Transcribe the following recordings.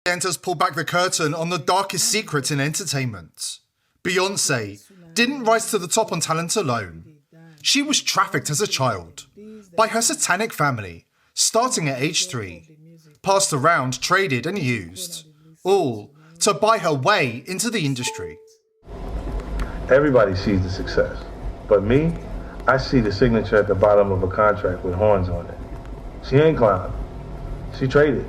Enters pull back the curtain on the darkest secrets in entertainment. Beyonce didn't rise to the top on talent alone. She was trafficked as a child by her satanic family, starting at age 3, passed around, traded and used, all to buy her way into the industry. Everybody sees the success, but me, I see the signature at the bottom of a contract with horns on it. She ain't clown. She traded.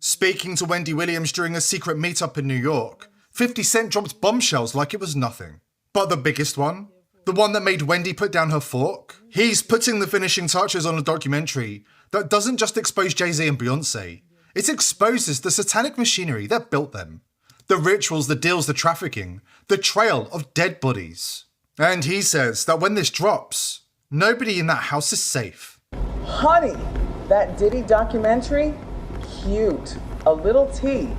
Speaking to Wendy Williams during a secret meetup in New York, 50 Cent dropped bombshells like it was nothing. But the biggest one, the one that made Wendy put down her fork, he's putting the finishing touches on a documentary that doesn't just expose Jay-Z and Beyonce, it exposes the satanic machinery that built them. The rituals, the deals, the trafficking, the trail of dead bodies. And he says that when this drops, nobody in that house is safe. Honey, that Diddy documentary, cute. A little T.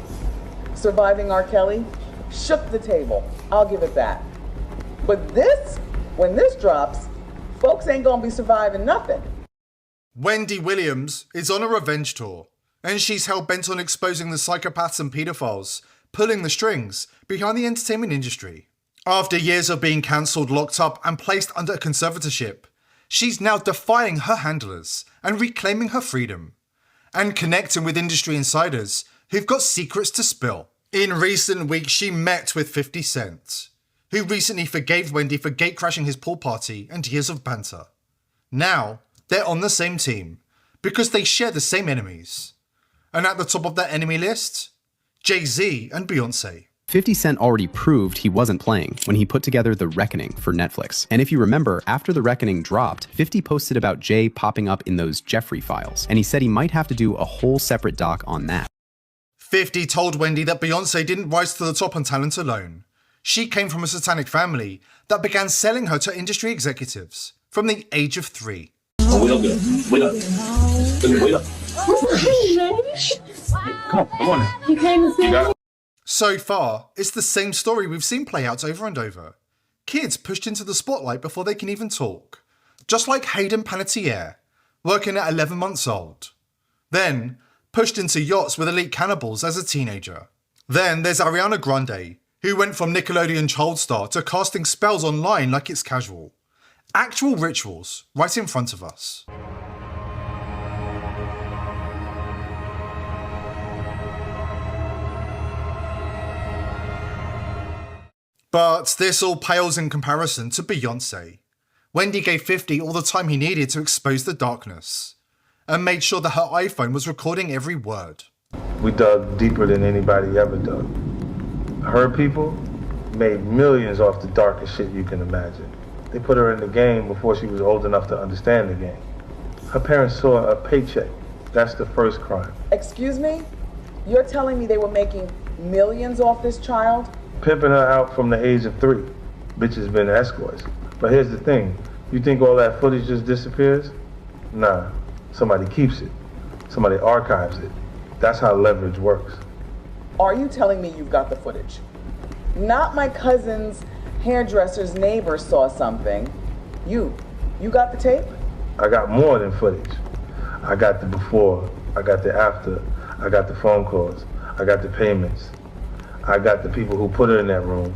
Surviving R. Kelly, shook the table. I'll give it that. But this, when this drops, folks ain't gonna be surviving nothing. Wendy Williams is on a revenge tour, and she's hell-bent on exposing the psychopaths and pedophiles pulling the strings behind the entertainment industry. After years of being cancelled, locked up, and placed under conservatorship, she's now defying her handlers and reclaiming her freedom, and connecting with industry insiders who've got secrets to spill. In recent weeks, she met with 50 Cent, who recently forgave Wendy for gatecrashing his pool party and years of banter. Now, they're on the same team, because they share the same enemies. And at the top of that enemy list, Jay-Z and Beyonce. 50 Cent already proved he wasn't playing when he put together The Reckoning for Netflix. And if you remember, after The Reckoning dropped, 50 posted about Jay popping up in those Jeffrey files, and he said he might have to do a whole separate doc on that. 50 told Wendy that Beyonce didn't rise to the top on talent alone. She came from a satanic family that began selling her to industry executives from the age of 3. Oh, wait up. Wait up. Wait up. Come on now. You came to see. So far, it's the same story we've seen play out over and over. Kids pushed into the spotlight before they can even talk. Just like Hayden Panettiere, working at 11 months old. Then, pushed into yachts with elite cannibals as a teenager. Then there's Ariana Grande, who went from Nickelodeon child star to casting spells online like it's casual. Actual rituals right in front of us. But this all pales in comparison to Beyonce. Wendy gave 50 all the time he needed to expose the darkness, and made sure that her iPhone was recording every word. We dug deeper than anybody ever dug. Her people made millions off the darkest shit you can imagine. They put her in the game before she was old enough to understand the game. Her parents saw a paycheck. That's the first crime. Excuse me? You're telling me they were making millions off this child? Pimping her out from the age of 3. Bitches been escorts. But here's the thing. You think all that footage just disappears? Nah. Somebody keeps it. Somebody archives it. That's how leverage works. Are you telling me you've got the footage? Not my cousin's hairdresser's neighbor saw something. You got the tape? I got more than footage. I got the before. I got the after. I got the phone calls. I got the payments. I got the people who put her in that room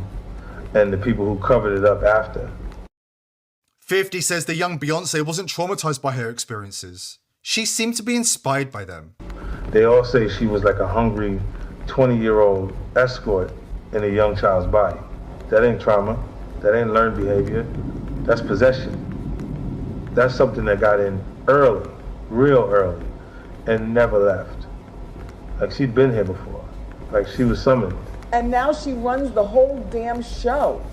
and the people who covered it up after. 50 says the young Beyonce wasn't traumatized by her experiences. She seemed to be inspired by them. They all say she was like a hungry 20-year-old escort in a young child's body. That ain't trauma. That ain't learned behavior. That's possession. That's something that got in early, real early, and never left. Like she'd been here before. Like she was summoned. And now she runs the whole damn show.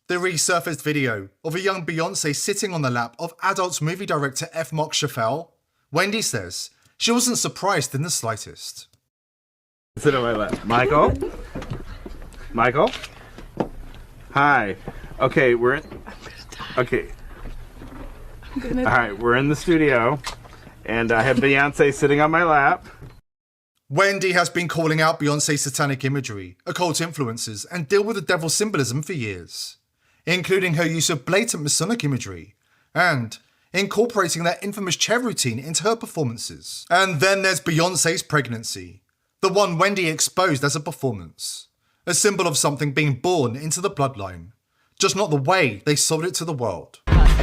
The resurfaced video of a young Beyonce sitting on the lap of adult movie director F. Mark Schaffel, Wendy says she wasn't surprised in the slightest. Sit on my lap. Michael? Michael? Hi. Okay, we're in... Okay. Alright, we're in the studio, and I have Beyonce sitting on my lap. Wendy has been calling out Beyonce's satanic imagery, occult influences, and deal with the devil's symbolism for years, including her use of blatant Masonic imagery, and incorporating that infamous chair routine into her performances. And then there's Beyonce's pregnancy, The one Wendy exposed as a performance. A symbol of something being born into the bloodline. Just not the way they sold it to the world.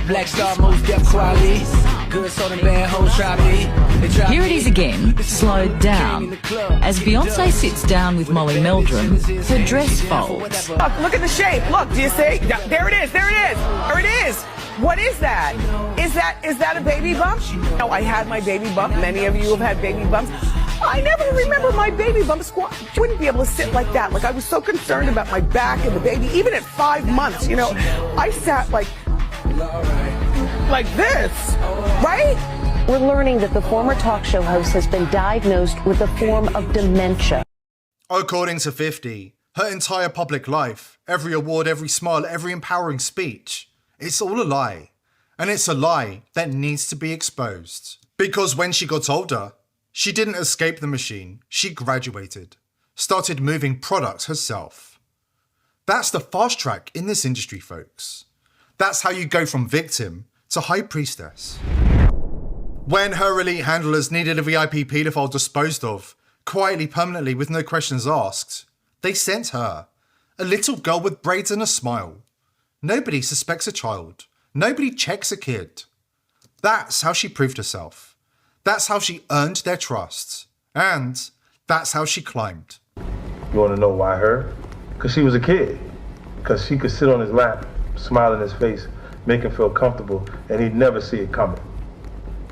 Black Star most depth quality. Good so the bad hoes try me. Here it is again, slowed down. As Beyonce sits down with Molly Meldrum, her dress folds. Look at the shape. Look, do you see? There it is. There it is. There it is. What is that? Is that a baby bump? No, I had my baby bump. Many of you have had baby bumps. I never remember my baby bump squat. I wouldn't be able to sit like that. Like, I was so concerned about my back and the baby. Even at 5 months, you know, I sat like this, right? We're learning that the former talk show host has been diagnosed with a form of dementia. According to 50, her entire public life, every award, every smile, every empowering speech, it's all a lie. And it's a lie that needs to be exposed. Because when she got older, she didn't escape the machine. She graduated, started moving products herself. That's the fast track in this industry, folks. That's how you go from victim to high priestess. When her elite handlers needed a VIP paedophile disposed of, quietly, permanently, with no questions asked, they sent her, a little girl with braids and a smile. Nobody suspects a child. Nobody checks a kid. That's how she proved herself. That's how she earned their trust. And that's how she climbed. You want to know why her? Because she was a kid. Because she could sit on his lap, smile in his face, make him feel comfortable, and he'd never see it coming.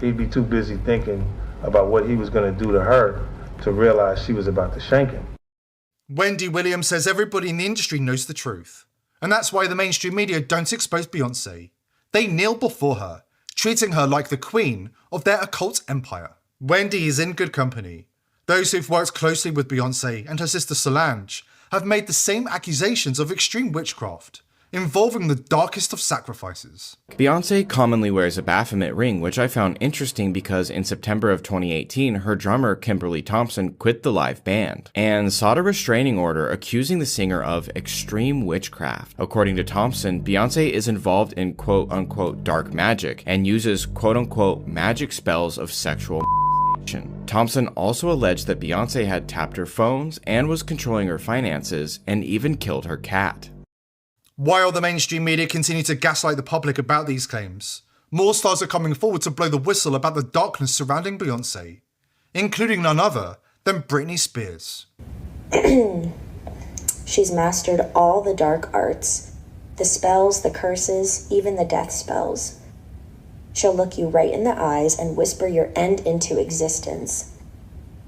He'd be too busy thinking about what he was going to do to her to realize she was about to shank him. Wendy Williams says everybody in the industry knows the truth. And that's why the mainstream media don't expose Beyonce. They kneel before her, treating her like the queen of their occult empire. Wendy is in good company. Those who've worked closely with Beyonce and her sister Solange have made the same accusations of extreme witchcraft, involving the darkest of sacrifices. Beyonce commonly wears a Baphomet ring, which I found interesting because in September of 2018, her drummer Kimberly Thompson quit the live band and sought a restraining order accusing the singer of extreme witchcraft. According to Thompson, Beyonce is involved in quote-unquote dark magic and uses quote-unquote magic spells of sexual Thompson also alleged that Beyonce had tapped her phones and was controlling her finances and even killed her cat. While the mainstream media continue to gaslight the public about these claims, more stars are coming forward to blow the whistle about the darkness surrounding Beyonce, including none other than Britney Spears. She's mastered all the dark arts, the spells, the curses, even the death spells. She'll look you right in the eyes and whisper your end into existence.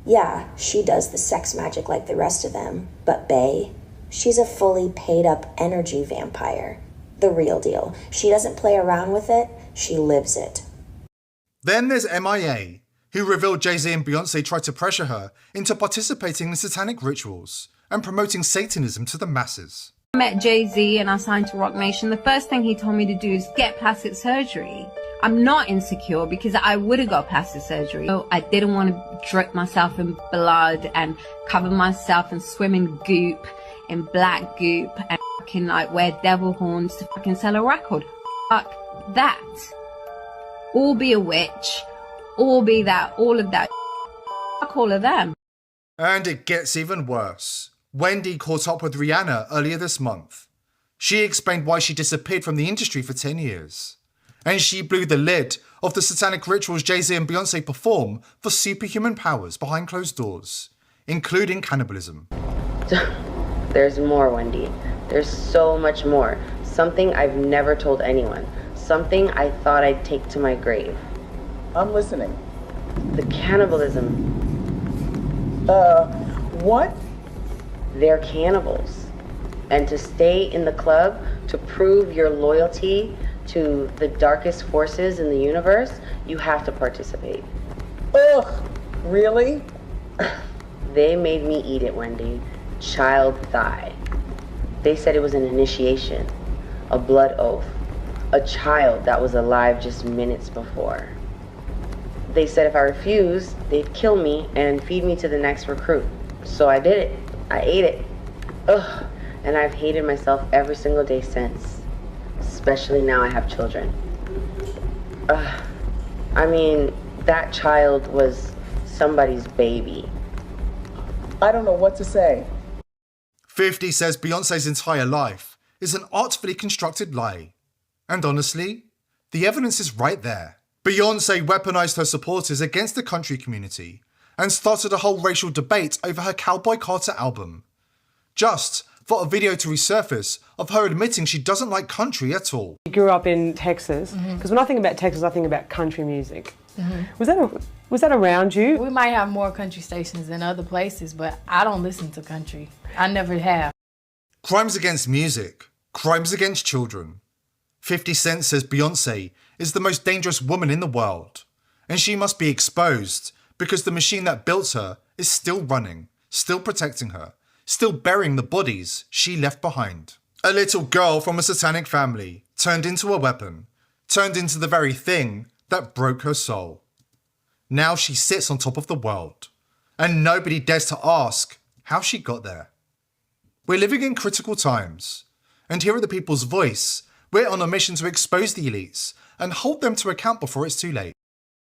Yeah, she does the sex magic like the rest of them, but bae, she's a fully paid up energy vampire. The real deal. She doesn't play around with it, she lives it. Then there's MIA, who revealed Jay-Z and Beyonce tried to pressure her into participating in satanic rituals and promoting Satanism to the masses. I met Jay-Z and I signed to Rock Nation. The first thing he told me to do is get plastic surgery. I'm not insecure because I would have got plastic surgery. So I didn't want to drip myself in blood and cover myself and swim in goop, in black goop, and fucking like wear devil horns to fucking sell a record. Fuck that. Or be a witch, or be that, all of that. Fuck all of them. And it gets even worse. Wendy caught up with Rihanna earlier this month. She explained why she disappeared from the industry for 10 years. And she blew the lid of the satanic rituals Jay-Z and Beyonce perform for superhuman powers behind closed doors, including cannibalism. There's more, Wendy. There's so much more. Something I've never told anyone. Something I thought I'd take to my grave. I'm listening. The cannibalism. What? They're cannibals. And to stay in the club, to prove your loyalty to the darkest forces in the universe, you have to participate. Ugh, really? They made me eat it, Wendy. Child thigh. They said it was an initiation, a blood oath, a child that was alive just minutes before. They said if I refused, they'd kill me and feed me to the next recruit. So I did it. I ate it. Ugh. And I've hated myself every single day since. Especially now I have children. I mean, that child was somebody's baby. I don't know what to say. 50 says Beyonce's entire life is an artfully constructed lie. And honestly, the evidence is right there. Beyonce weaponized her supporters against the country community and started a whole racial debate over her Cowboy Carter album, just for a video to resurface of her admitting she doesn't like country at all. You grew up in Texas, because when I think about Texas, I think about country music. Was that around you? We might have more country stations than other places, but I don't listen to country. I never have. Crimes against music, crimes against children. 50 Cent says Beyonce is the most dangerous woman in the world, and she must be exposed because the machine that built her is still running, still protecting her, still burying the bodies she left behind. A little girl from a satanic family turned into a weapon, turned into the very thing that broke her soul. Now she sits on top of the world, and nobody dares to ask how she got there. We're living in critical times, and here at The People's Voice, we're on a mission to expose the elites and hold them to account before it's too late.